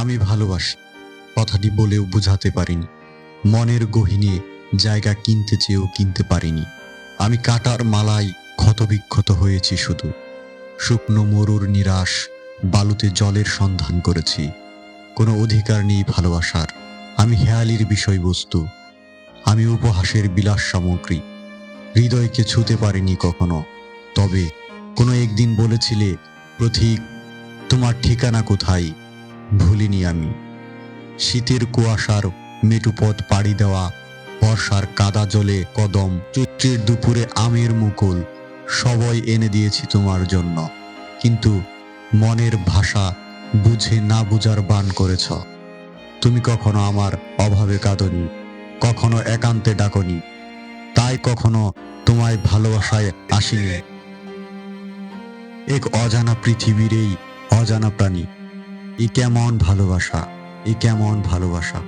আমি ভালোবাসি, কথাটি বলেও বোঝাতে পারিনি। মনের গহীনে জায়গা কিনতে চেয়েও কিনতে পারিনি। আমি কাটার মালায় ক্ষতবিক্ষত হয়েছি শুধু। শুকনো মরুর নিরাশ বালুতে জলের সন্ধান করেছি। কোনো অধিকার নেই ভালোবাসার। আমি হেয়ালির বিষয়বস্তু, আমি উপহাসের বিলাস সামগ্রী। হৃদয়কে ছুঁতে পারিনি কখনো। তবে কোনো একদিন বলেছিলে, প্রতীক, তোমার ঠিকানা কোথায়? ভুলিনি আমি। শীতের কুয়াশার মেটুপথ পাড়ি দেওয়া, বর্ষার কাদা জলে কদম, চৈত্রের দুপুরে আমের মুকুল, সবই এনে দিয়েছি তোমার জন্য। কিন্তু মনের ভাষা বুঝে না বুঝার বান করেছ। তুমি কখনো আমার অভাবে কাঁদনি, কখনো একান্তে ডাকনি, তাই কখনো তোমায় ভালোবাসায় আসিনি। এক অজানা পৃথিবীর এই অজানা প্রাণী, এ কেমন ভালোবাসা, এ কেমন ভালোবাসা।